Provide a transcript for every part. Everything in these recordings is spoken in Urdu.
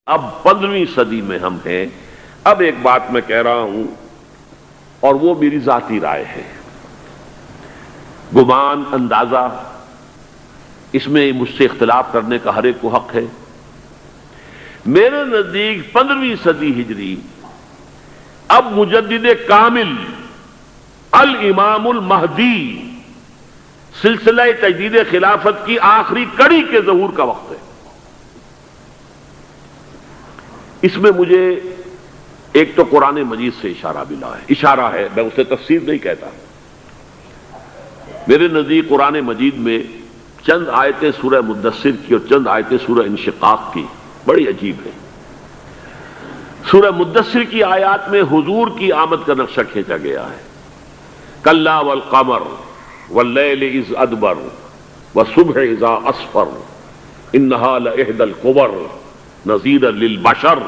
اب 15ویں صدی میں ہم ہیں۔ اب ایک بات میں کہہ رہا ہوں اور وہ میری ذاتی رائے ہے، گمان اندازہ اس میں مجھ سے اختلاف کرنے کا ہر ایک کو حق ہے۔ میرے نزدیک 15ویں صدی ہجری اب مجدد کامل الامام المہدی سلسلہ تجدید خلافت کی آخری کڑی کے ظہور کا وقت ہے۔ اس میں مجھے ایک تو قرآن مجید سے اشارہ ملا ہے، اشارہ ہے، میں اسے تفسیر نہیں کہتا۔ میرے نزدیک قرآن مجید میں چند آیتیں سورہ مدثر کی اور چند آیتیں سورہ انشقاق کی بڑی عجیب ہے۔ سورہ مدثر کی آیات میں حضور کی آمد کا نقشہ کھینچا گیا ہے، کلا والقمر واللیل اذ ادبر والصبح اذا اسفر انہا لإحدی الکبر نذیرا للبشر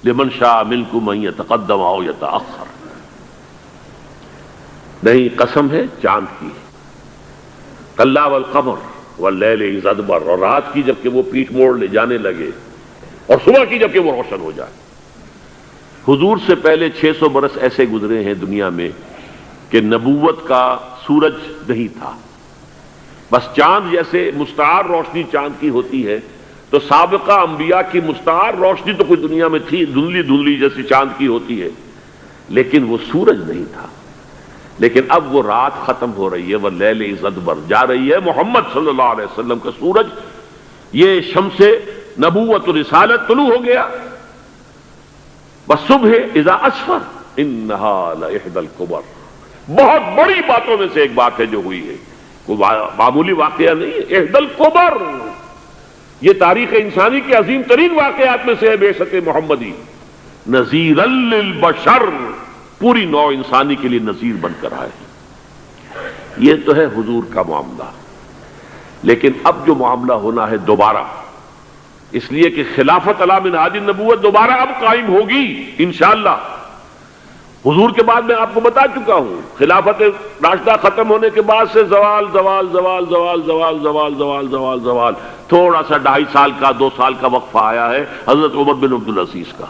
لمن شاء منکم ان یتقدم او یتأخر۔ نہیں، قسم ہے چاند کی، کلا والقمر واللیل اذ ادبر، اور رات کی جبکہ وہ پیٹھ موڑ لے جانے لگے اور صبح کی جبکہ وہ روشن ہو جائے۔ حضور سے پہلے 600 برس ایسے گزرے ہیں دنیا میں کہ نبوت کا سورج نہیں تھا، بس چاند جیسے مستعار روشنی چاند کی ہوتی ہے، تو سابقہ انبیاء کی مستعار روشنی تو کوئی دنیا میں تھی، دھندلی دھندلی جیسی چاند کی ہوتی ہے، لیکن وہ سورج نہیں تھا۔ لیکن اب وہ رات ختم ہو رہی ہے، واللیل اذ ادبر، جا رہی ہے محمد صلی اللہ علیہ وسلم کا سورج، یہ شمس نبوت و رسالت طلوع ہو گیا۔ والصبح اذا اسفر انہا لإحدی الکبر، بہت بڑی باتوں میں سے ایک بات ہے جو ہوئی ہے، کوئی معمولی واقعہ نہیں ہے، احدی الکبر، یہ تاریخ انسانی کے عظیم ترین واقعات میں سے ہے بعثت محمدی، نذیرا للبشر، پوری نوع انسانی کے لیے نذیر بن کر آئے۔ یہ تو ہے حضور کا معاملہ، لیکن اب جو معاملہ ہونا ہے دوبارہ، اس لیے کہ خلافت علی منہاج النبوت دوبارہ اب قائم ہوگی انشاءاللہ۔ حضور کے بعد میں آپ کو بتا چکا ہوں، خلافت راشدہ ختم ہونے کے بعد سے زوال زوال زوال زوال زوال زوال زوال زوال زوال، تھوڑا سا 2.5 سال کا 2 سال کا وقفہ آیا ہے حضرت عمر بن عبدالعزیز کا،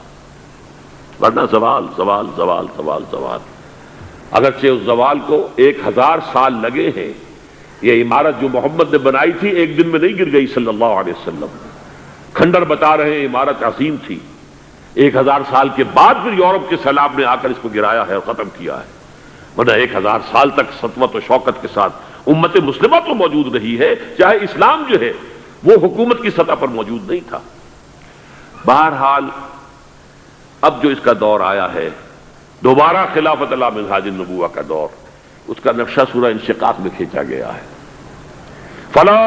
ورنہ زوال زوال زوال زوال زوال۔ اگرچہ اس زوال کو 1000 سال لگے ہیں، یہ عمارت جو محمد نے بنائی تھی ایک دن میں نہیں گر گئی صلی اللہ علیہ وسلم، کھنڈر بتا رہے ہیں عمارت عظیم تھی، 1000 سال کے بعد پھر یورپ کے سیلاب نے آ کر اس کو گرایا ہے اور ختم کیا ہے، ورنہ 1000 سال تک سطوت و شوکت کے ساتھ امت مسلمہ تو موجود رہی ہے، چاہے اسلام جو ہے وہ حکومت کی سطح پر موجود نہیں تھا۔ بہرحال اب جو اس کا دور آیا ہے دوبارہ خلافت علی منہاج النبوہ کا دور، اس کا نقشہ سورہ انشقاق میں کھینچا گیا ہے، فلا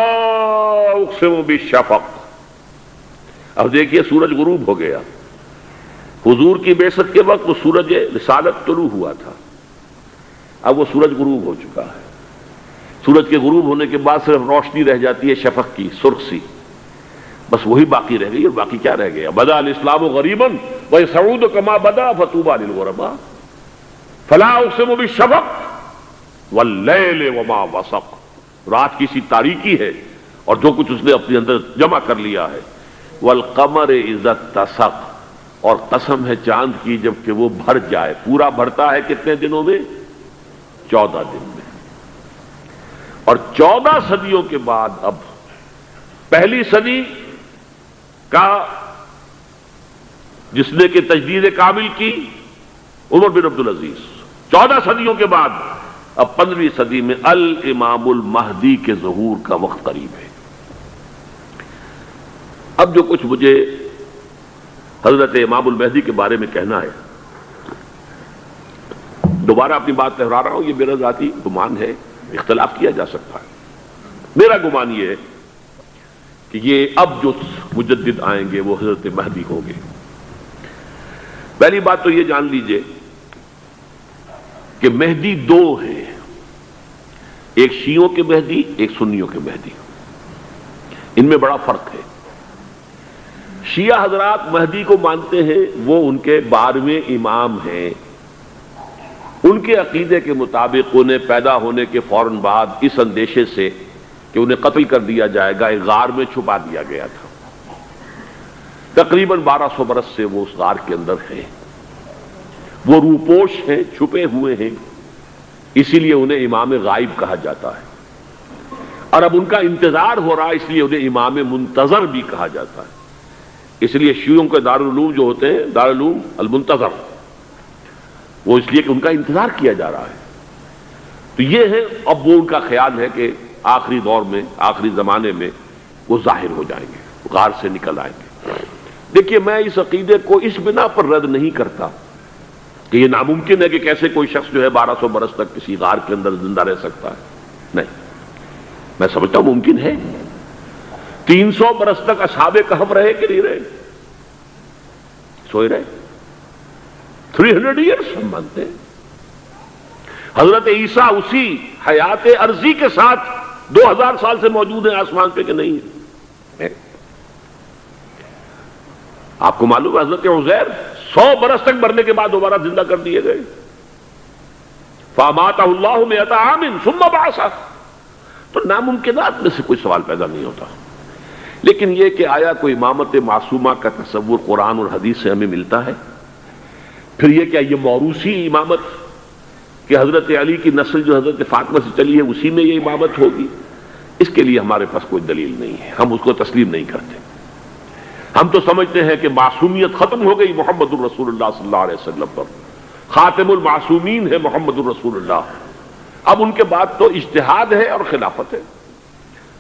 اقسم بالشفق۔ اب دیکھیے سورج غروب ہو گیا، حضور کی بعثت کے وقت وہ سورج رسالت طلوع ہوا تھا، اب وہ سورج غروب ہو چکا ہے۔ سورج کے غروب ہونے کے بعد صرف روشنی رہ جاتی ہے شفق کی، سرخ سی، بس وہی باقی رہ گئی، اور باقی کیا رہ گیا؟ بدا الاسلام غریبا ویسعود کما بدا فطوبی للغرباء، فلا اقسم بالشفق واللیل وما وسق، رات کی سی تاریکی ہے اور جو کچھ اس نے اپنے اندر جمع کر لیا ہے، والقمر اذا اتسق، اور قسم ہے چاند کی جب کہ وہ بھر جائے، پورا بھرتا ہے کتنے دنوں میں؟ 14 دن میں۔ اور 14 صدیوں کے بعد اب پہلی صدی کا جس نے کہ تجدید کامل کی عمر بن عبدالعزیز، 14 صدیوں کے بعد اب 15ویں صدی میں الامام المہدی کے ظہور کا وقت قریب ہے۔ اب جو کچھ مجھے حضرت امام المہدی کے بارے میں کہنا ہے، دوبارہ اپنی بات دہرا رہا ہوں، یہ میرا ذاتی گمان ہے، اختلاف کیا جا سکتا ہے۔ میرا گمان یہ ہے کہ یہ اب جو مجدد آئیں گے وہ حضرت مہدی ہوں گے۔ پہلی بات تو یہ جان لیجئے کہ مہدی 2 ہیں، ایک شیعوں کے مہدی، ایک سنیوں کے مہدی، ان میں بڑا فرق ہے۔ شیعہ حضرات مہدی کو مانتے ہیں، وہ ان کے 12ویں امام ہیں، ان کے عقیدے کے مطابق انہیں پیدا ہونے کے فوراً بعد اس اندیشے سے کہ انہیں قتل کر دیا جائے گا ایک غار میں چھپا دیا گیا تھا۔ تقریباً 1200 برس سے وہ اس غار کے اندر ہیں، وہ روپوش ہیں، چھپے ہوئے ہیں، اسی لیے انہیں امام غائب کہا جاتا ہے، اور اب ان کا انتظار ہو رہا ہے، اس لیے انہیں امام منتظر بھی کہا جاتا ہے۔ اس لیے شیعوں کے دارالعلوم جو ہوتے ہیں، دارالعلوم المنتظر، وہ اس لیے کہ ان کا انتظار کیا جا رہا ہے۔ تو یہ ہے، اب وہ ان کا خیال ہے کہ آخری دور میں، آخری زمانے میں وہ ظاہر ہو جائیں گے، غار سے نکل آئیں گے۔ دیکھیے، میں اس عقیدے کو اس بنا پر رد نہیں کرتا کہ یہ ناممکن ہے کہ کیسے کوئی شخص جو ہے 1200 برس تک کسی غار کے اندر زندہ رہ سکتا ہے، نہیں، میں سمجھتا ہوں ممکن ہے۔ 300 برس تک اصحاب کہف رہے کہ نہیں رہے؟ سوئے رہے۔ 300 ایئرس ہم مانتے ہیں۔ حضرت عیسیٰ اسی حیات عرضی کے ساتھ 2000 سال سے موجود ہیں آسمان پہ کہ نہیں ہے؟ آپ کو معلوم ہے حضرت عزیر 100 برس تک مرنے کے بعد دوبارہ زندہ کر دیے گئے۔ فَأَمَاتَهُ اللَّهُ مِئَةَ عَامٍ ثُمَّ بَعَثَهُ۔ تو ناممکنات میں سے کوئی سوال پیدا نہیں ہوتا، لیکن یہ کہ آیا کوئی امامت معصومہ کا تصور قرآن اور حدیث سے ہمیں ملتا ہے؟ پھر یہ کیا یہ موروثی امامت کہ حضرت علی کی نسل جو حضرت فاطمہ سے چلی ہے اسی میں یہ امامت ہوگی؟ اس کے لیے ہمارے پاس کوئی دلیل نہیں ہے، ہم اس کو تسلیم نہیں کرتے۔ ہم تو سمجھتے ہیں کہ معصومیت ختم ہو گئی محمد الرسول اللہ صلی اللہ علیہ وسلم پر، خاتم المعصومین ہے محمد الرسول اللہ۔ اب ان کے بعد تو اجتہاد ہے اور خلافت ہے،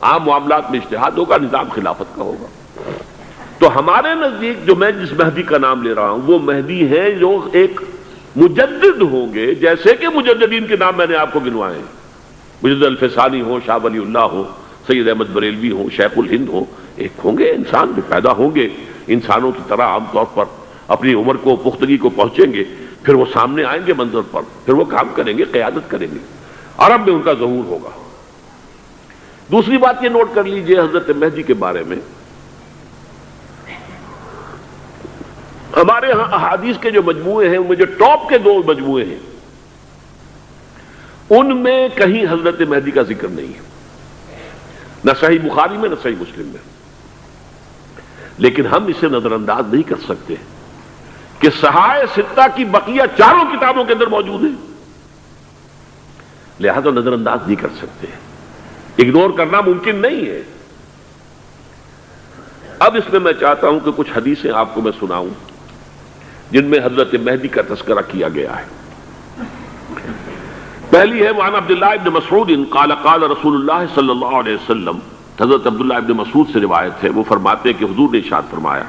عام معاملات میں اجتہاد ہوگا، نظام خلافت کا ہوگا۔ تو ہمارے نزدیک جو میں جس مہدی کا نام لے رہا ہوں وہ مہدی ہے جو ایک مجدد ہوں گے، جیسے کہ مجددین کے نام میں نے آپ کو گنوائے ہیں، مجدد الفسانی ہو، شاہ ولی اللہ ہو، سید احمد بریلوی ہو، شیخ الہند ہو، ایک ہوں گے انسان جو پیدا ہوں گے انسانوں کی طرح، عام طور پر اپنی عمر کو، پختگی کو پہنچیں گے، پھر وہ سامنے آئیں گے منظر پر، پھر وہ کام کریں گے، قیادت کریں گے، عرب میں ان کا ظہور ہوگا۔ دوسری بات یہ نوٹ کر لیجئے حضرت مہدی کے بارے میں، ہمارے ہاں احادیث کے جو مجموعے ہیں ان میں جو ٹاپ کے 2 مجموعے ہیں ان میں کہیں حضرت مہدی کا ذکر نہیں ہے، نہ صحیح بخاری میں نہ صحیح مسلم میں، لیکن ہم اسے نظر انداز نہیں کر سکتے کہ صحائح ستہ کی بقیہ 4 کتابوں کے اندر موجود ہیں، لہذا نظر انداز نہیں کر سکتے، اگنور کرنا ممکن نہیں ہے۔ اب اس میں چاہتا ہوں کہ کچھ حدیثیں آپ کو میں سناؤں جن میں حضرت مہدی کا تذکرہ کیا گیا ہے۔ پہلی ہے وعن عبداللہ ابن مسعود قال قال رسول اللہ صلی اللہ علیہ وسلم، حضرت عبداللہ ابن مسعود سے روایت ہے، وہ فرماتے ہیں کہ حضور نے ارشاد فرمایا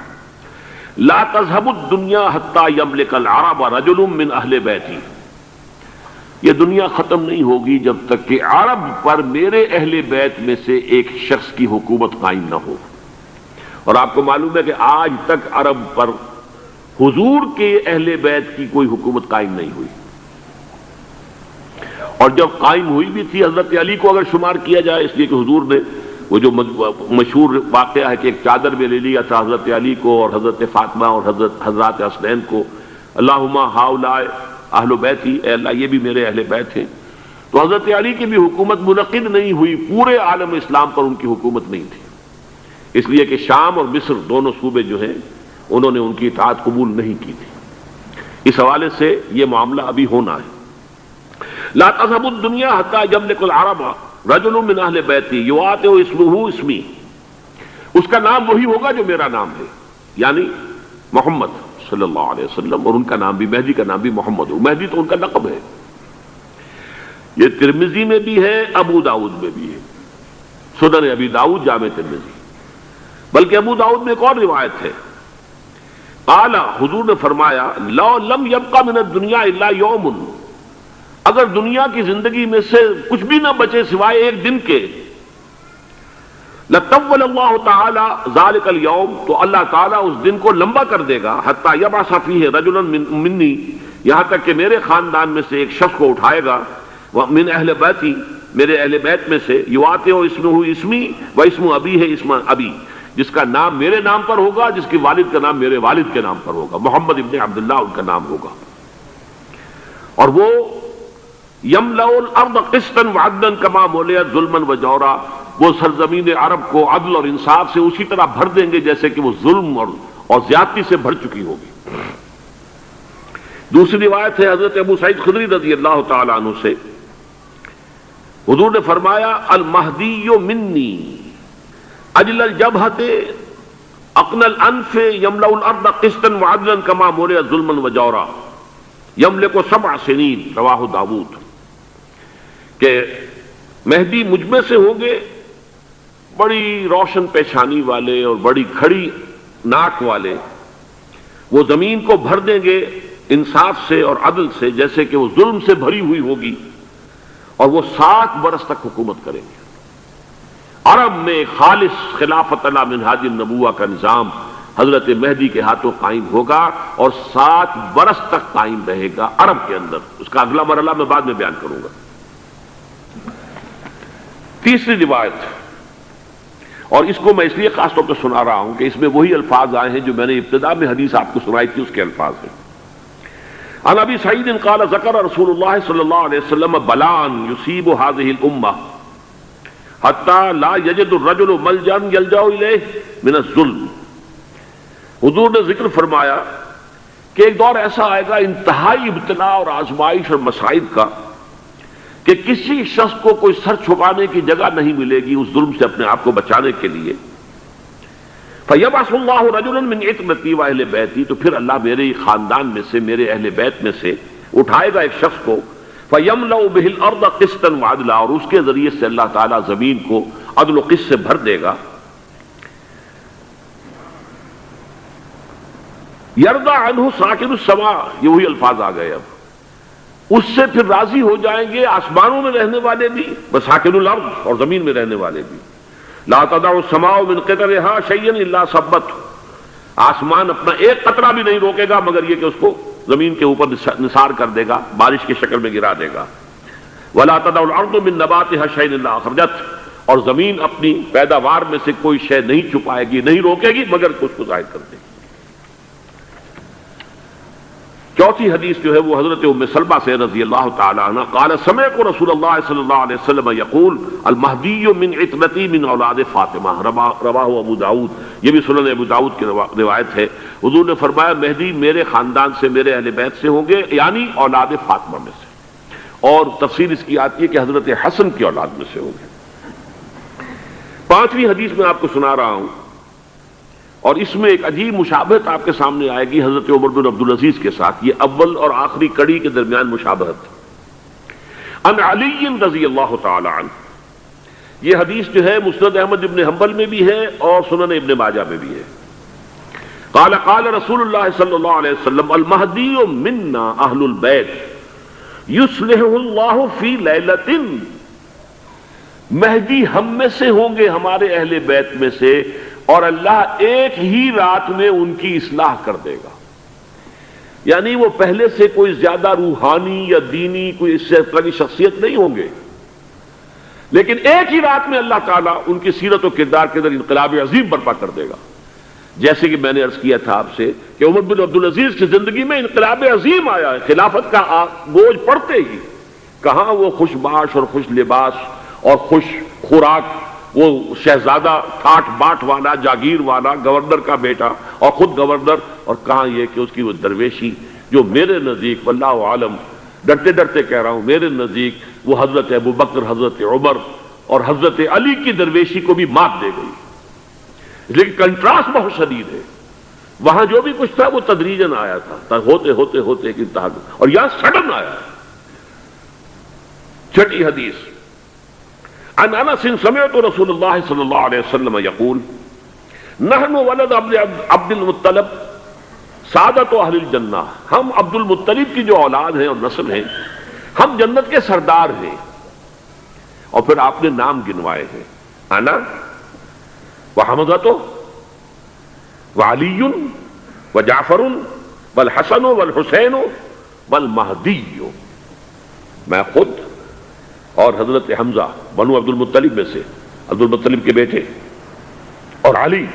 لا تذهب الدنيا حتى يملك العرب رجل من اہل بیتی، یہ دنیا ختم نہیں ہوگی جب تک کہ عرب پر میرے اہل بیت میں سے ایک شخص کی حکومت قائم نہ ہو۔ اور آپ کو معلوم ہے کہ آج تک عرب پر حضور کے اہل بیت کی کوئی حکومت قائم نہیں ہوئی، اور جب قائم ہوئی بھی تھی حضرت علی کو اگر شمار کیا جائے، اس لیے کہ حضور نے وہ جو مشہور واقعہ ہے کہ ایک چادر میں لے لیا تھا حضرت علی کو اور حضرت فاطمہ اور حضرات حسنین کو، اللہم ہؤلاء اہل بیتی، اے اللہ یہ بھی میرے اہل بیت ہیں، تو حضرت علی کی بھی حکومت منعقد نہیں ہوئی، پورے عالم اسلام پر ان کی حکومت نہیں تھی، اس لیے کہ شام اور مصر دونوں صوبے جو ہیں انہوں نے ان کی اطاعت قبول نہیں کی تھی۔ اس حوالے سے یہ معاملہ ابھی ہونا ہے۔ لا تذهب الدنيا حتى يملك العرب رجل من اہل بیتی یواطئ اسمہ اسمی، اس کا نام وہی ہوگا جو میرا نام ہے، یعنی محمد صلی اللہ علیہ وسلم، اور ان کا نام بھی، مہدی کا نام بھی محمد ہو، مہدی تو ان کا لقب ہے۔ یہ ترمذی میں بھی ہے، ابو داؤد میں بھی ہے، سنن ابی داؤد، جامع ترمذی، بلکہ ابو داؤد میں ایک اور روایت ہے، قال، حضور نے فرمایا لو لم يبقى من الدنيا الا يوم، اگر دنیا کی زندگی میں سے کچھ بھی نہ بچے سوائے ایک دن کے، لطول اللہ تعالی ذلك اليوم، تو اللہ تعالیٰ اس دن کو لمبا کر دے گا، حتی یبعث فیہ رجلا منی، یہاں تک کہ میرے خاندان میں سے ایک شخص کو اٹھائے گا، من اہل بیتی، میرے اہل بیت میں سے، یواطئ اسمہ اسمی و اسم ابی ہے اسم ابی، جس کا نام میرے نام پر ہوگا، جس کی والد کا نام میرے والد کے نام پر ہوگا، محمد ابن عبداللہ ان کا نام ہوگا، اور وہ یملأ الارض قسطا وعدلا کما ملئت ظلما وجورا، وہ سرزمین عرب کو عدل اور انصاف سے اسی طرح بھر دیں گے جیسے کہ وہ ظلم اور زیادتی سے بھر چکی ہوگی۔ دوسری روایت ہے حضرت ابو سعید خدری رضی اللہ تعالی عنہ سے، حضور نے فرمایا المہدی منی اجل الجبہۃ اقن الانف یملأ الارض قسطا وعدلا کما ملئت ظلما وجورا یملک 7 سنین، رواہ داود، کہ مہدی مجھ میں سے ہوں گے بڑی روشن پیشانی والے اور بڑی کھڑی ناک والے، وہ زمین کو بھر دیں گے انصاف سے اور عدل سے، جیسے کہ وہ ظلم سے بھری ہوئی ہوگی، اور وہ 7 برس تک حکومت کریں گے۔ عرب میں خالص خلافت علی منہاج النبوہ کا نظام حضرت مہدی کے ہاتھوں قائم ہوگا اور 7 برس تک قائم رہے گا عرب کے اندر۔ اس کا اگلا مرحلہ میں بعد میں بیان کروں گا۔ تیسری روایت، اور اس کو میں اس لیے خاص طور پہ سنا رہا ہوں کہ اس میں وہی الفاظ آئے ہیں جو میں نے ابتدا میں حدیث آپ کو سنائی تھی، اس کے الفاظ ہیں۔ عن ابی سعید قال ذکر رسول اللہ صلی اللہ علیہ وسلم بلان یصیب هذه الامہ حتی لا یجد الرجل ملجا یلجا الیہ من الظلم۔ حضور نے ذکر فرمایا کہ ایک دور ایسا آئے گا انتہائی ابتلا اور آزمائش اور مصائب کا کہ کسی شخص کو کوئی سر چھپانے کی جگہ نہیں ملے گی اس ظلم سے اپنے آپ کو بچانے کے لیے۔ فَيَبْعَثُ اللَّهُ رَجُلًا مِنْ عِتْرَتِي وَأَهْلِ بَيْتِي، تو پھر اللہ میرے خاندان میں سے، میرے اہل بیت میں سے اٹھائے گا ایک شخص کو، فَيَمْلَأُ بِهِ الْأَرْضَ قِسْطًا وَعَدْلًا، اور اس کے ذریعے سے اللہ تعالیٰ زمین کو عدل و قسط سے بھر دے گا۔ يَرْضَى عَنْهُ سَاكِنُ السَّمَاءِ، یہ وہی الفاظ آ گئے، اب اس سے پھر راضی ہو جائیں گے آسمانوں میں رہنے والے بھی، وَسَاكِنُ الْأَرْضِ، اور زمین میں رہنے والے بھی۔ لا تدع السماء من قطرها شيئا الا ثبته، آسمان اپنا ایک قطرہ بھی نہیں روکے گا مگر یہ کہ اس کو زمین کے اوپر نثار کر دے گا، بارش کی شکل میں گرا دے گا۔ ولا تدع الارض من نباتها شيئا الا اخرجته، اور زمین اپنی پیداوار میں سے کوئی شے نہیں چھپائے گی، نہیں روکے گی مگر اس کو ظاہر کر دے گی۔ چوتھی حدیث جو ہے وہ حضرت ام سلمہ سے رضی اللہ تعالی عنہ قال سمعت رسول اللہ صلی اللہ علیہ وسلم یقول المہدی من عترتی من اولاد فاطمہ، رواہ ابو داود، یہ بھی سنن ابو داود کی روایت ہے۔ حضور نے فرمایا مہدی میرے خاندان سے، میرے اہل بیت سے ہوں گے، یعنی اولاد فاطمہ میں سے، اور تفسیر اس کی آتی ہے کہ حضرت حسن کی اولاد میں سے ہوں گے۔ پانچویں حدیث میں آپ کو سنا رہا ہوں، اور اس میں ایک عجیب مشابہت آپ کے سامنے آئے گی حضرت عمر بن عبدالعزیز کے ساتھ، یہ اول اور آخری کڑی کے درمیان مشابہت۔ ان علی رضی اللہ تعالی عنہ، یہ حدیث جو ہے مسند احمد ابن حنبل میں بھی ہے اور سنن ابن ماجہ میں بھی ہے۔ قال قال رسول اللہ صلی اللہ علیہ وسلم المہدی منا اہل البیت یصلحہ اللہ فی لیلۃ، مہدی ہم میں سے ہوں گے، ہمارے اہل بیت میں سے، اور اللہ ایک ہی رات میں ان کی اصلاح کر دے گا۔ یعنی وہ پہلے سے کوئی زیادہ روحانی یا دینی کوئی اس طرح کی شخصیت نہیں ہوں گے، لیکن ایک ہی رات میں اللہ تعالیٰ ان کی سیرت و کردار کے اندر انقلاب عظیم برپا کر دے گا۔ جیسے کہ میں نے عرض کیا تھا آپ سے کہ عمر بن عبدالعزیز کی زندگی میں انقلاب عظیم آیا ہے، خلافت کا بوجھ پڑتے ہی کہاں وہ خوش باش اور خوش لباس اور خوش خوراک، وہ شہزادہ ٹھاٹ باٹ والا، جاگیر والا، گورنر کا بیٹا اور خود گورنر، اور کہاں یہ کہ اس کی وہ درویشی جو میرے نزدیک واللہ عالم، ڈرتے ڈرتے کہہ رہا ہوں، میرے نزدیک وہ حضرت ابو بکر، حضرت عمر اور حضرت علی کی درویشی کو بھی مات دے گئی۔ لیکن کنٹراسٹ بہت شدید ہے، وہاں جو بھی کچھ تھا وہ تدریجاً آیا تھا، ہوتے ہوتے ہوتے ایک انتہا، اور یہاں سڈن آیا۔ چھٹی حدیث، عن انس سمعت رسول اللہ صلی اللہ علیہ وسلم یقول نحن ولد عبد المطلب سعادت اہل الجنہ، ہم عبد المطلب کی جو اولاد ہیں اور نسل ہیں، ہم جنت کے سردار ہیں۔ اور پھر آپ نے نام گنوائے ہیں، انا وحمزۃ وعلی وجعفر والحسن والحسین والمہدی، میں خود اور حضرت حمزہ بنو عبد المطلب میں سے، عبد المطلب کے بیٹے، اور علی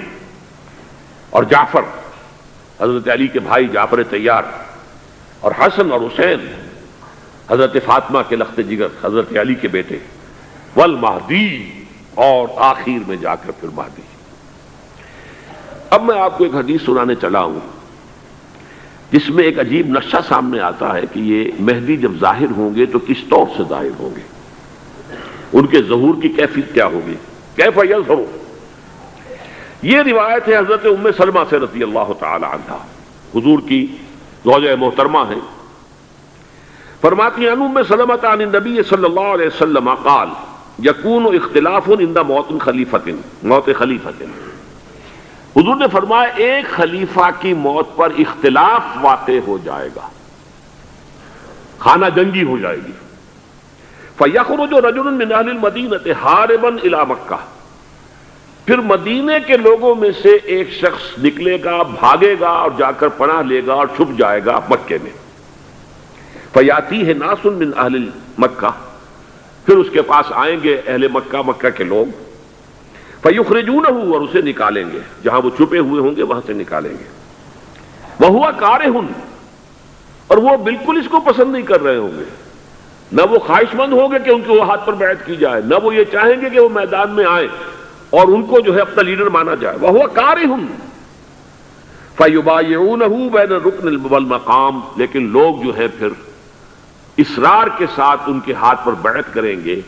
اور جعفر حضرت علی کے بھائی جعفر طیار، اور حسن اور حسین حضرت فاطمہ کے لخت جگر حضرت علی کے بیٹے، والمہدی، اور آخر میں جا کر پھر مہدی۔ اب میں آپ کو ایک حدیث سنانے چلا ہوں جس میں ایک عجیب نقشہ سامنے آتا ہے کہ یہ مہدی جب ظاہر ہوں گے تو کس طور سے ظاہر ہوں گے، ان کے ظہور کی کیفیت کیا ہوگی، کیف یظہر۔ یہ روایت ہے حضرت ام سلمہ سے رضی اللہ تعالی عنہا، حضور کی زوجہ محترمہ ہیں، فرماتی ہیں ام سلمہ عن النبی صلی اللہ علیہ وسلم قال یکون اختلاف عند موت خلیفۃ، موت خلیفۃ، حضور نے فرمایا ایک خلیفہ کی موت پر اختلاف واقع ہو جائے گا، خانہ جنگی ہو جائے گی۔ فَيَخْرُجُ رَجُلٌ مِّنْ أَهْلِ الْمَدِينَةِ حَارِبًا إِلَىٰ مکہ، پھر مدینے کے لوگوں میں سے ایک شخص نکلے گا، بھاگے گا اور جا کر پناہ لے گا اور چھپ جائے گا مکے میں۔ فَيَأْتِيهِ نَاسٌ مِّنْ أَهْلِ مکہ، پھر اس کے پاس آئیں گے اہل مکہ، مکہ کے لوگ، فَيُخْرِجُونَهُ، اور اسے نکالیں گے، جہاں وہ چھپے ہوئے ہوں گے وہاں سے نکالیں گے۔ وَهُوَ كَارِهٌ، اور وہ بالکل اس کو پسند نہیں کر رہے ہوں گے، نہ وہ خواہش مند ہوں گے کہ ان کے وہ ہاتھ پر بیعت کی جائے، نہ وہ یہ چاہیں گے کہ وہ میدان میں آئیں اور ان کو جو ہے اپنا لیڈر مانا جائے۔ وَهُوَ كَارِهٌ فَيُبَايِعُونَهُ بَيْنَ الرُّكْنِ وَالْمَقَامِ، لیکن لوگ جو ہے پھر اصرار کے ساتھ ان کے ہاتھ پر بیعت کریں گے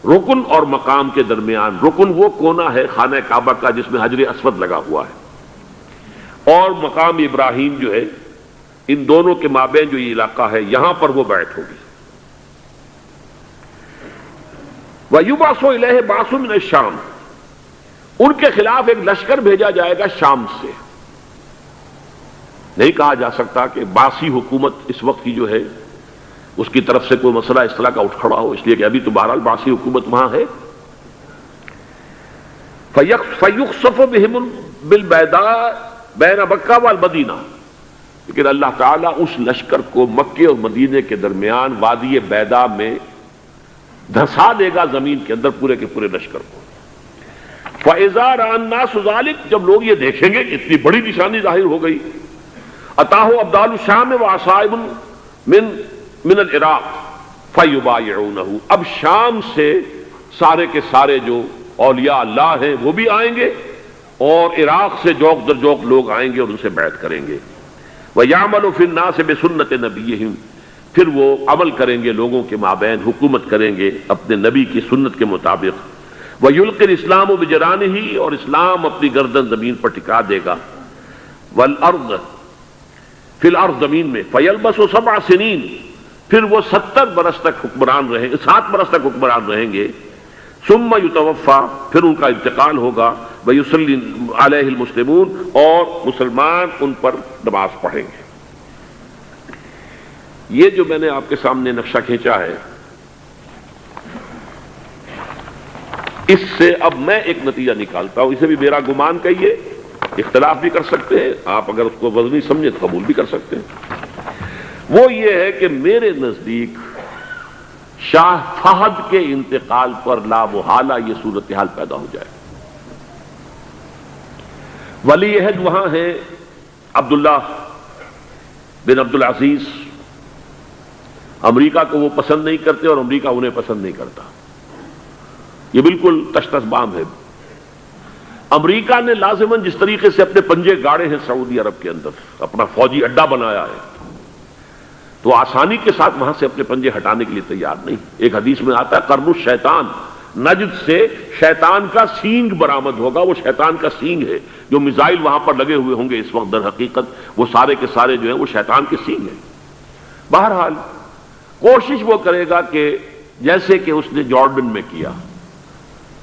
رکن اور مقام کے درمیان۔ رکن وہ کونا ہے خانہ کعبہ کا جس میں حجر اسود لگا ہوا ہے، اور مقام ابراہیم جو ہے، ان دونوں کے مابین جو یہ علاقہ ہے یہاں پر وہ بیعت ہوگی۔ وَيُبْعَثُ إِلَيْهِ بَعْثٌ مِّنَ الشَّامِ، ان کے خلاف ایک لشکر بھیجا جائے گا شام سے۔ نہیں کہا جا سکتا کہ باسی حکومت اس وقت کی جو ہے اس کی طرف سے کوئی مسئلہ اس طرح کا اٹھ کھڑا ہو، اس لیے کہ ابھی تو بہرحال باسی حکومت وہاں ہے۔ فَيُخْسَفُ بِهِمْ بِالْبَيْضَاءِ بَيْنَ مَكَّةَ وَالْمَدِينَةِ، لیکن اللہ تعالیٰ اس لشکر کو مکے اور مدینے کے درمیان وادی بیضاء میں دھسا دے گا، زمین کے اندر پورے کے پورے لشکر کو۔ فَإِذَا رَأَى النَّاسُ ذَلِكَ، جب لوگ یہ دیکھیں گے کہ اتنی بڑی نشانی ظاہر ہو گئی، أَتَاهُ أَبْدَالُ الشَّامِ وَعَصَائِبٌ من العراق فَيُبَايِعُونَهُ، اب شام سے سارے کے سارے جو اولیاء اللہ ہیں وہ بھی آئیں گے، اور عراق سے جوق در جوق لوگ آئیں گے اور ان سے بیعت کریں گے۔ وَيَعْمَلُ فِي النَّاسِ بِسُنَّةِ نَبِيِّهِمْ، پھر وہ عمل کریں گے لوگوں کے مابین، حکومت کریں گے اپنے نبی کی سنت کے مطابق۔ وَيُلْقِي الْإِسْلَامُ بِجَرَانِهِ، اور اسلام اپنی گردن زمین پر ٹکا دے گا۔ وَالْأَرْض، فی الارض، زمین میں۔ فَيَلْبَسُ 7 سنین، پھر وہ 70 برس تک حکمران رہیں، 7 برس تک حکمران رہیں گے۔ ثم یتوفا، پھر ان کا انتقال ہوگا۔ ویصلی علیہ المسلمون، اور مسلمان ان پر نماز پڑھیں گے۔ یہ جو میں نے آپ کے سامنے نقشہ کھینچا ہے، اس سے اب میں ایک نتیجہ نکالتا ہوں، اسے بھی میرا گمان کہیے، اختلاف بھی کر سکتے ہیں آپ، اگر اس کو وزنی سمجھیں تو قبول بھی کر سکتے ہیں۔ وہ یہ ہے کہ میرے نزدیک شاہ فہد کے انتقال پر لا محالہ یہ صورتحال پیدا ہو جائے۔ ولی عہد وہاں ہے عبداللہ بن عبدالعزیز، امریکہ کو وہ پسند نہیں کرتے اور امریکہ انہیں پسند نہیں کرتا، یہ بالکل تش تش بام ہے۔ امریکہ نے لازماً جس طریقے سے اپنے پنجے گاڑے ہیں سعودی عرب کے اندر، اپنا فوجی اڈا بنایا ہے، تو آسانی کے ساتھ وہاں سے اپنے پنجے ہٹانے کے لیے تیار نہیں۔ ایک حدیث میں آتا ہے قرن الشیطان، نجد سے شیطان کا سینگ برآمد ہوگا، وہ شیطان کا سینگ ہے، جو میزائل وہاں پر لگے ہوئے ہوں گے اس وقت، در حقیقت وہ سارے کے سارے جو ہیں وہ شیطان کے سینگ ہیں۔ بہرحال کوشش وہ کرے گا کہ جیسے کہ اس نے جارڈن میں کیا،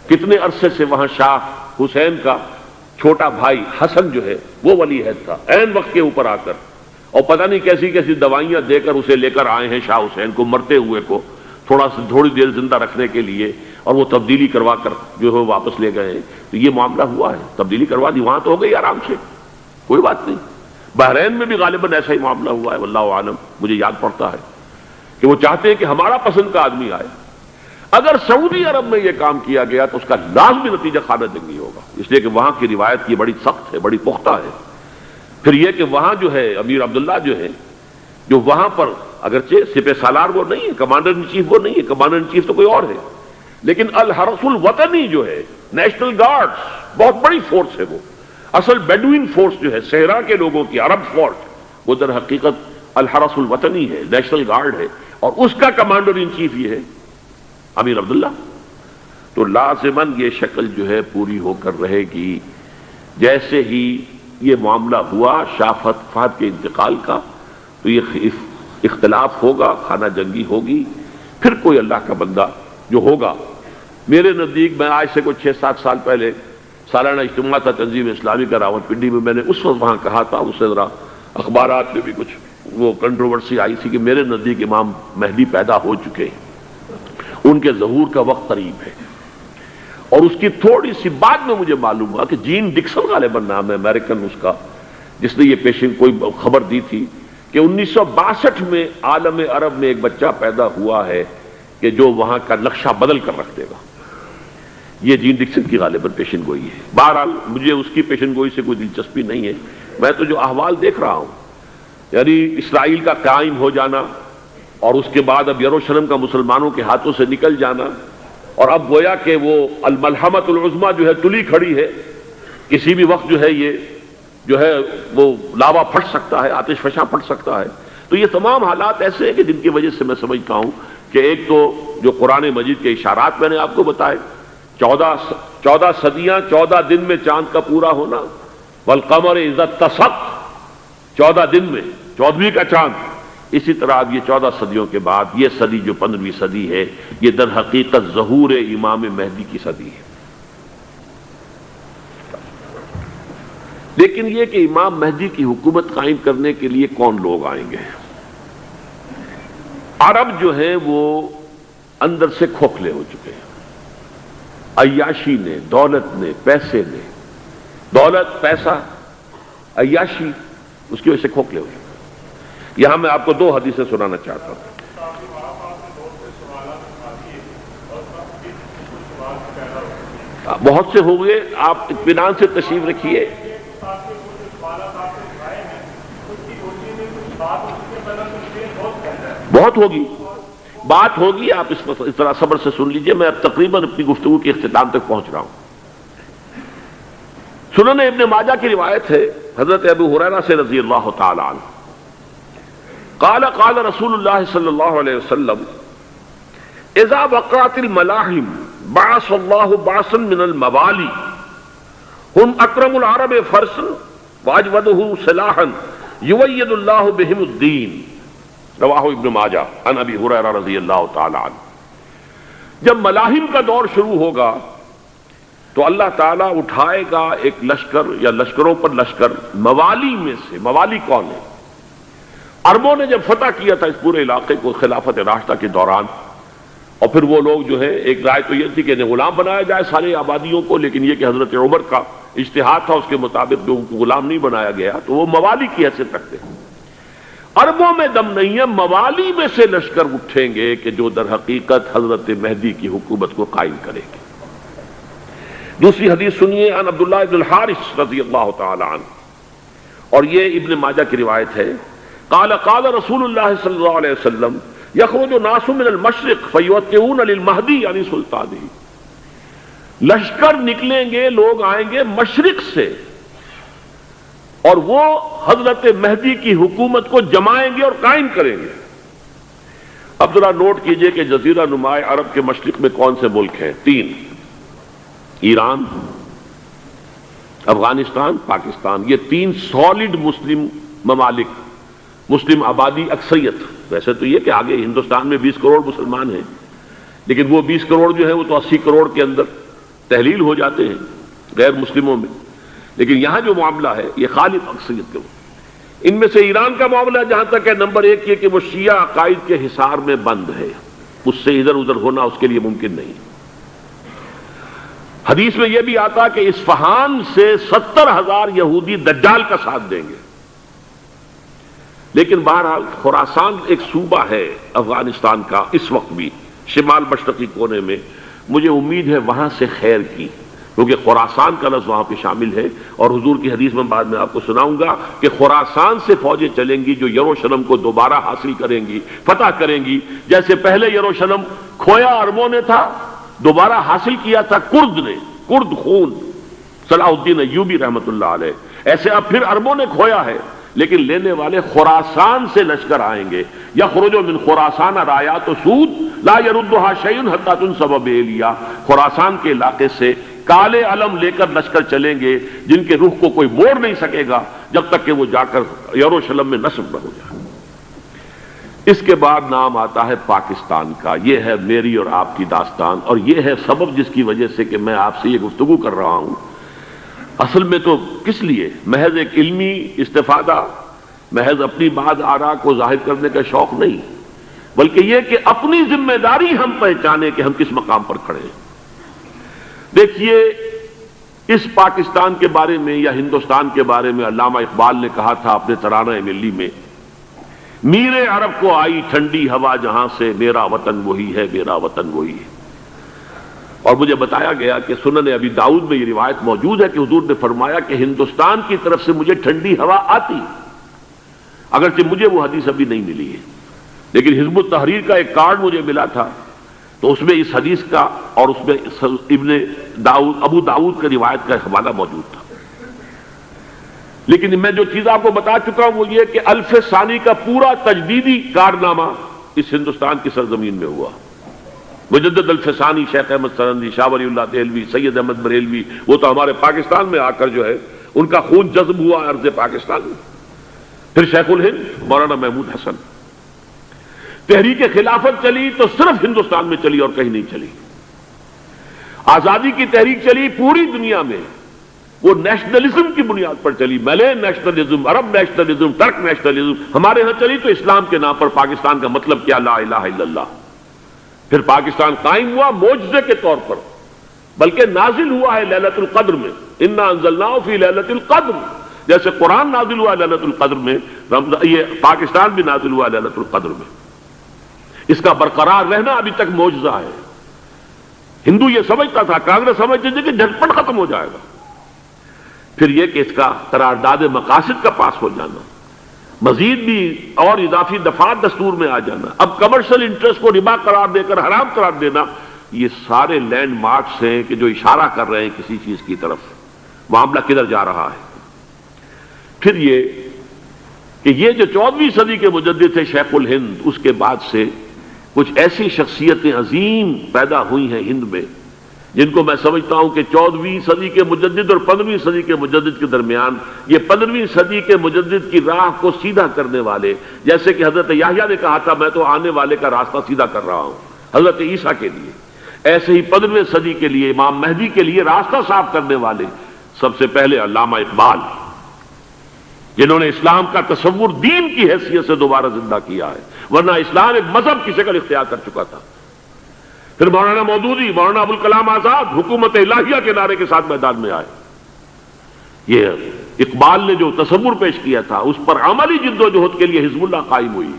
کتنے عرصے سے وہاں شاہ حسین کا چھوٹا بھائی حسن جو ہے وہ ولی عہد تھا، عین وقت کے اوپر آ کر، اور پتہ نہیں کیسی کیسی دوائیاں دے کر اسے لے کر آئے ہیں شاہ حسین کو، مرتے ہوئے کو تھوڑی دیر زندہ رکھنے کے لیے، اور وہ تبدیلی کروا کر جو ہے واپس لے گئے ہیں۔ تو یہ معاملہ ہوا ہے، تبدیلی کروا دی، وہاں تو ہو گئی آرام سے، کوئی بات نہیں۔ بحرین میں بھی غالباً ایسا ہی معاملہ ہوا ہے، واللہ عالم، مجھے یاد پڑتا ہے کہ وہ چاہتے ہیں کہ ہمارا پسند کا آدمی آئے۔ اگر سعودی عرب میں یہ کام کیا گیا تو اس کا لازمی نتیجہ خانہ جنگی ہوگا، اس لیے کہ وہاں کی روایت یہ بڑی سخت ہے، بڑی پختہ ہے۔ پھر یہ کہ وہاں جو ہے امیر عبداللہ جو ہے، جو وہاں پر اگرچہ سپہ سالار وہ نہیں ہے، کمانڈر ان چیف وہ نہیں ہے، کمانڈر ان چیف تو کوئی اور ہے، لیکن الحرس الوطنی جو ہے، نیشنل گارڈز، بہت بڑی فورس ہے وہ۔ اصل بیڈوین فورس جو ہے صحرا کے لوگوں کی عرب فورس، وہ در حقیقت الحرس الوطنی ہے، نیشنل گارڈ ہے، اور اس کا کمانڈر ان چیف یہ ہے امیر عبداللہ. تو لازماً یہ شکل جو ہے پوری ہو کر رہے گی. جیسے ہی یہ معاملہ ہوا شاہ فہد کے انتقال کا تو یہ اختلاف ہوگا، خانہ جنگی ہوگی، پھر کوئی اللہ کا بندہ جو ہوگا. میرے نزدیک، میں آج سے کوئی 6-7 سال پہلے سالانہ اجتماع تھا تنظیم اسلامی کا راول پنڈی میں، میں نے اس وقت وہاں کہا تھا، اس سے ذرا اخبارات میں بھی کچھ وہ کنٹروورسی آئی تھی کہ میرے نزدیک امام مہدی پیدا ہو چکے ہیں، ان کے ظہور کا وقت قریب ہے. اور اس کی تھوڑی سی بعد میں مجھے معلوم ہوا کہ جین ڈکسن غالباً نام ہے امریکن اس کا، جس نے یہ پیشن کوئی خبر دی تھی کہ 1962 میں عالم عرب میں ایک بچہ پیدا ہوا ہے کہ جو وہاں کا نقشہ بدل کر رکھ دے گا. یہ جین ڈکسن کی غالباً پیشن گوئی ہے. بہرحال مجھے اس کی پیشن گوئی سے کوئی دلچسپی نہیں ہے. میں تو جو احوال دیکھ رہا ہوں، یعنی اسرائیل کا قائم ہو جانا اور اس کے بعد اب یروشلم کا مسلمانوں کے ہاتھوں سے نکل جانا، اور اب گویا کہ وہ الملحمۃ العظمیٰ جو ہے تلی کھڑی ہے، کسی بھی وقت جو ہے یہ جو ہے وہ لاوا پھٹ سکتا ہے، آتش فشاں پھٹ سکتا ہے. تو یہ تمام حالات ایسے ہیں کہ جن کی وجہ سے میں سمجھتا ہوں کہ ایک تو جو قرآن مجید کے اشارات میں نے آپ کو بتائے، 14 صدیاں 14 دن میں چاند کا پورا ہونا، والقمر اذا اتسق، 14 دن میں 14ویں کا چاند. اسی طرح اب یہ 14 صدیوں کے بعد یہ صدی جو 15ویں صدی ہے، یہ در حقیقت ظہور امام مہدی کی صدی ہے. لیکن یہ کہ امام مہدی کی حکومت قائم کرنے کے لیے کون لوگ آئیں گے؟ عرب جو ہیں وہ اندر سے کھوکھلے ہو چکے ہیں. عیاشی نے، دولت نے، پیسے نے، دولت، پیسہ، عیاشی، اس کی وجہ سے کھوکھلے ہو چکے. یہاں میں آپ کو 2 حدیثیں سنانا چاہتا ہوں. بہت سے ہو گئے، آپ اطمینان سے تشریف رکھیے. بہت ہوگی، بات ہوگی، آپ اس طرح صبر سے سن لیجئے. میں اب تقریباً اپنی گفتگو کے اختتام تک پہنچ رہا ہوں. سنن ابن ماجہ کی روایت ہے حضرت ابو ہریرہ سے رضی اللہ تعالی عنہ، قال قال رسول اللہ صلی اللہ علیہ وسلم اذا وقعت الملاحم بعث اللہ بعثا من الموالی هم اکرم العرب فرسا واجودہ سلاحا یوید اللہ بہم الدین. رواہ ابن ماجہ عن ابی ہریرہ رضی اللہ تعالی عنہ. جب ملاحم کا دور شروع ہوگا تو اللہ تعالیٰ اٹھائے گا ایک لشکر یا لشکروں پر لشکر موالی میں سے. موالی کون ہے؟ عربوں نے جب فتح کیا تھا اس پورے علاقے کو خلافت راشدہ کے دوران، اور پھر وہ لوگ جو ہے، ایک رائے تو یہ تھی کہ انہیں غلام بنایا جائے سارے آبادیوں کو، لیکن یہ کہ حضرت عمر کا اجتہاد تھا، اس کے مطابق جو ان کو غلام نہیں بنایا گیا، تو وہ موالی کی حیثیت رکھتے ہیں. عربوں میں دم نہیں ہے، موالی میں سے لشکر اٹھیں گے کہ جو در حقیقت حضرت مہدی کی حکومت کو قائم کریں گے. دوسری حدیث سنیے عن عبداللہ ابن الحارث رضی اللہ تعالی عنہ، اور یہ ابن ماجہ کی روایت ہے. قال قال رسول اللہ صلی اللہ علیہ وسلم یخرج ناس من المشرق فیوطئون للمہدی یعنی سلطانہ. لشکر نکلیں گے، لوگ آئیں گے مشرق سے، اور وہ حضرت مہدی کی حکومت کو جمائیں گے اور قائم کریں گے. اب ذرا نوٹ کیجئے کہ جزیرہ نما عرب کے مشرق میں کون سے ملک ہیں؟ 3: ایران، افغانستان، پاکستان. یہ 3 سالڈ مسلم ممالک، مسلم آبادی اکثریت. ویسے تو یہ کہ آگے ہندوستان میں 20 کروڑ مسلمان ہیں، لیکن وہ 20 کروڑ جو ہے وہ تو 80 کروڑ کے اندر تحلیل ہو جاتے ہیں غیر مسلموں میں. لیکن یہاں جو معاملہ ہے یہ خالص اکثریت کے. ان میں سے ایران کا معاملہ جہاں تک ہے، نمبر 1 یہ کہ وہ شیعہ عقائد کے حصار میں بند ہے، اس سے ادھر ادھر ہونا اس کے لیے ممکن نہیں. حدیث میں یہ بھی آتا کہ اصفہان سے 70,000 یہودی دجال کا ساتھ دیں گے. لیکن بہرحال خراسان ایک صوبہ ہے افغانستان کا اس وقت بھی شمال مشرقی کونے میں، مجھے امید ہے وہاں سے خیر کی، کیونکہ خراسان کا لفظ وہاں پہ شامل ہے. اور حضور کی حدیث میں بعد میں آپ کو سناؤں گا کہ خراسان سے فوجیں چلیں گی جو یروشلم کو دوبارہ حاصل کریں گی، فتح کریں گی. جیسے پہلے یروشلم کھویا عربوں نے تھا، دوبارہ حاصل کیا تھا کرد نے، کرد خون صلاح الدین ایوبی رحمۃ اللہ علیہ. ایسے اب پھر عربوں نے کھویا ہے، لیکن لینے والے خراسان سے لشکر آئیں گے. یخرج من خراسان رایات سود لا يردها شیء حتی تنصب بإیلیا. خراسان کے علاقے سے کالے علم لے کر لشکر چلیں گے جن کے رخ کو کوئی موڑ نہیں سکے گا جب تک کہ وہ جا کر یروشلم میں نصب نہ ہو جائے. اس کے بعد نام آتا ہے پاکستان کا. یہ ہے میری اور آپ کی داستان، اور یہ ہے سبب جس کی وجہ سے کہ میں آپ سے یہ گفتگو کر رہا ہوں. اصل میں تو کس لیے؟ محض ایک علمی استفادہ، محض اپنی بات آراء کو ظاہر کرنے کا شوق نہیں، بلکہ یہ کہ اپنی ذمہ داری ہم پہچانے کہ ہم کس مقام پر کھڑے ہیں. دیکھیے، اس پاکستان کے بارے میں یا ہندوستان کے بارے میں علامہ اقبال نے کہا تھا اپنے ترانہ ملی میں، میر عرب کو آئی ٹھنڈی ہوا جہاں سے، میرا وطن وہی ہے، میرا وطن وہی ہے. اور مجھے بتایا گیا کہ سنن ابی داؤد میں یہ روایت موجود ہے کہ حضور نے فرمایا کہ ہندوستان کی طرف سے مجھے ٹھنڈی ہوا آتی، اگرچہ مجھے وہ حدیث ابھی نہیں ملی ہے، لیکن حزب التحریر کا ایک کارڈ مجھے ملا تھا، تو اس میں اس حدیث کا اور اس میں ابو داؤد کا روایت کا حوالہ موجود تھا. لیکن میں جو چیز آپ کو بتا چکا ہوں وہ یہ کہ الف ثانی کا پورا تجدیدی کارنامہ اس ہندوستان کی سرزمین میں ہوا. مجدد الف ثانی شیخ احمد سرندی، شاہ ولی اللہ دہلوی، سید احمد بریلوی، وہ تو ہمارے پاکستان میں آ کر جو ہے ان کا خون جذب ہوا ارض پاکستان میں. پھر شیخ الہند مولانا محمود حسن. تحریک خلافت چلی تو صرف ہندوستان میں چلی اور کہیں نہیں چلی. آزادی کی تحریک چلی پوری دنیا میں، وہ نیشنلزم کی بنیاد پر چلی، ملے نیشنلزم، عرب نیشنلزم، ترک نیشنلزم. ہمارے ہاں چلی تو اسلام کے نام پر پاکستان کا مطلب کیا؟ لا الہ الا اللہ. پھر پاکستان قائم ہوا معجزے کے طور پر، بلکہ نازل ہوا ہے لیلۃ القدر میں. انا انزلناہ فی لیلۃ القدر، جیسے قرآن نازل ہوا لیلۃ القدر میں، یہ پاکستان بھی نازل ہوا لیلۃ القدر میں. اس کا برقرار رہنا ابھی تک معجزہ ہے. ہندو یہ سمجھتا تھا، کانگریس سمجھتی تھی کہ جھٹپٹ ختم ہو جائے گا. پھر یہ کہ اس کا قرارداد مقاصد کا پاس ہو جانا، مزید بھی اور اضافی دفعات دستور میں آ جانا، اب کمرشل انٹرسٹ کو ربا قرار دے کر حرام قرار دینا، یہ سارے لینڈ مارکس ہیں کہ جو اشارہ کر رہے ہیں کسی چیز کی طرف. معاملہ کدھر جا رہا ہے؟ پھر یہ کہ یہ جو 14ویں صدی کے مجدد تھے شیخ الہند، اس کے بعد سے کچھ ایسی شخصیتیں عظیم پیدا ہوئی ہیں ہند میں، جن کو میں سمجھتا ہوں کہ 14ویں صدی کے مجدد اور 15ویں صدی کے مجدد کے درمیان، یہ 15ویں صدی کے مجدد کی راہ کو سیدھا کرنے والے، جیسے کہ حضرت یحییٰ نے کہا تھا میں تو آنے والے کا راستہ سیدھا کر رہا ہوں حضرت عیسیٰ کے لیے، ایسے ہی 15ویں صدی کے لیے امام مہدی کے لیے راستہ صاف کرنے والے سب سے پہلے علامہ اقبال، جنہوں نے اسلام کا تصور دین کی حیثیت سے دوبارہ زندہ کیا ہے، ورنہ اسلام ایک مذہب کی شکل اختیار کر چکا تھا. پھر مولانا مودودی، مولانا ابوالکلام آزاد حکومت الہیہ کے نعرے کے ساتھ میدان میں آئے. یہ اقبال نے جو تصور پیش کیا تھا اس پر عملی جدوجہد کے لیے حزب اللہ قائم ہوئی.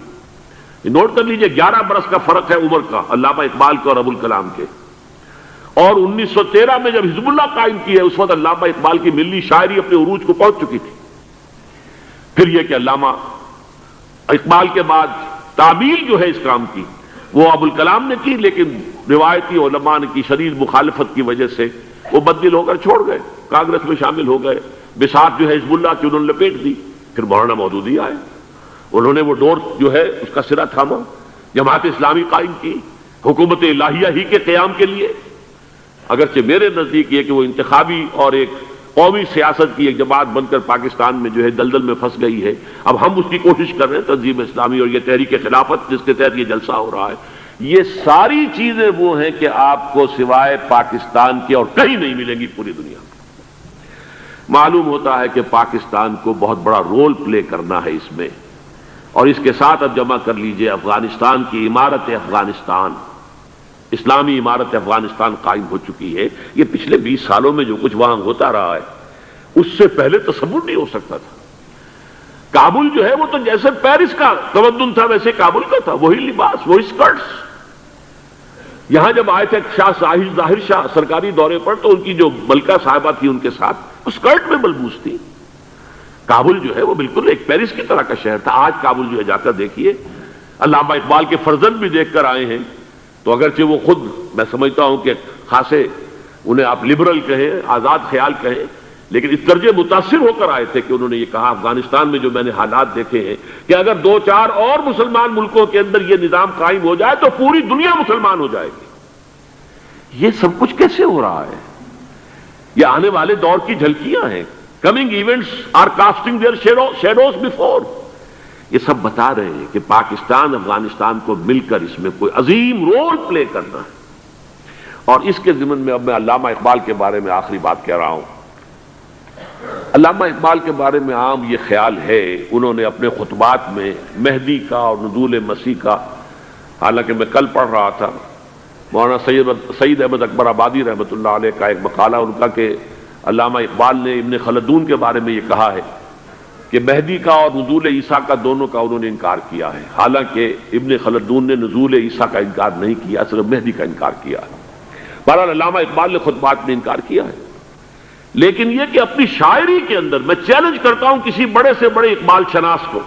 نوٹ کر لیجئے 11 برس کا فرق ہے عمر کا علامہ اقبال کے اور ابوالکلام کے. اور 1913 میں جب حزب اللہ قائم کی ہے اس وقت علامہ اقبال کی ملی شاعری اپنے عروج کو پہنچ چکی تھی. پھر یہ کہ علامہ اقبال کے بعد تعبیل جو ہے اس کام کی وہ ابوالکلام نے کی، لیکن روایتی علماء کی شدید مخالفت کی وجہ سے وہ بددل ہو کر چھوڑ گئے، کانگریس میں شامل ہو گئے. بساط جو ہے حزب اللہ کی انہوں نے لپیٹ دی. پھر مولانا مودودی آئے، انہوں نے وہ ڈور جو ہے اس کا سرا تھاما، جماعت اسلامی قائم کی حکومت الہیہ ہی کے قیام کے لیے. اگرچہ میرے نزدیک یہ کہ وہ انتخابی اور ایک قومی سیاست کی ایک جماعت بن کر پاکستان میں جو ہے دلدل میں پھنس گئی ہے. اب ہم اس کی کوشش کر رہے ہیں، تنظیم اسلامی اور یہ تحریک خلافت جس کے تحت یہ جلسہ ہو رہا ہے. یہ ساری چیزیں وہ ہیں کہ آپ کو سوائے پاکستان کے اور کہیں نہیں ملیں گی پوری دنیا میں. معلوم ہوتا ہے کہ پاکستان کو بہت بڑا رول پلے کرنا ہے اس میں. اور اس کے ساتھ اب جمع کر لیجئے افغانستان کی عمارت افغانستان، اسلامی عمارت افغانستان قائم ہو چکی ہے. یہ پچھلے 20 سالوں میں جو کچھ وہاں ہوتا رہا ہے اس سے پہلے تصور نہیں ہو سکتا تھا. کابل جو ہے وہ تو جیسے پیرس کا تمدن تھا ویسے کابل کا تھا، وہی لباس، وہی سکرٹس. یہاں جب آئے تھے شاہ ظاہر شاہ سرکاری دورے پر تو ان کی جو ملکہ صاحبہ تھی ان کے ساتھ وہ سکرٹ میں ملبوس تھی. کابل جو ہے وہ بالکل ایک پیرس کی طرح کا شہر تھا. آج کابل جو ہے جا کر دیکھیے، علامہ اقبال کے فرزند بھی دیکھ کر آئے ہیں، تو اگرچہ وہ خود میں سمجھتا ہوں کہ خاصے انہیں آپ لبرل کہیں، آزاد خیال کہیں، لیکن اس درجے متاثر ہو کر آئے تھے کہ انہوں نے یہ کہا افغانستان میں جو میں نے حالات دیکھے ہیں کہ اگر 2-4 اور مسلمان ملکوں کے اندر یہ نظام قائم ہو جائے تو پوری دنیا مسلمان ہو جائے گی۔ یہ سب کچھ کیسے ہو رہا ہے؟ یہ آنے والے دور کی جھلکیاں ہیں۔ Coming events are casting their shadows before. یہ سب بتا رہے ہیں کہ پاکستان افغانستان کو مل کر اس میں کوئی عظیم رول پلے کرنا ہے۔ اور اس کے ضمن میں اب میں علامہ اقبال کے بارے میں آخری بات کہہ رہا ہوں۔ علامہ اقبال کے بارے میں عام یہ خیال ہے، انہوں نے اپنے خطبات میں مہدی کا اور نزول مسیح کا، حالانکہ میں کل پڑھ رہا تھا مولانا سید احمد اکبر آبادی رحمۃ اللہ علیہ کا ایک مقالہ ان کا کہ علامہ اقبال نے ابن خلدون کے بارے میں یہ کہا ہے کہ مہدی کا اور نزول عیسیٰ کا دونوں کا انہوں نے انکار کیا ہے، حالانکہ ابن خلدون نے نزول عیسیٰ کا انکار نہیں کیا، صرف مہدی کا انکار کیا ہے۔ بہرحال علامہ اقبال نے خطبات میں انکار کیا ہے، لیکن یہ کہ اپنی شاعری کے اندر میں چیلنج کرتا ہوں کسی بڑے سے بڑے اقبال شناس کو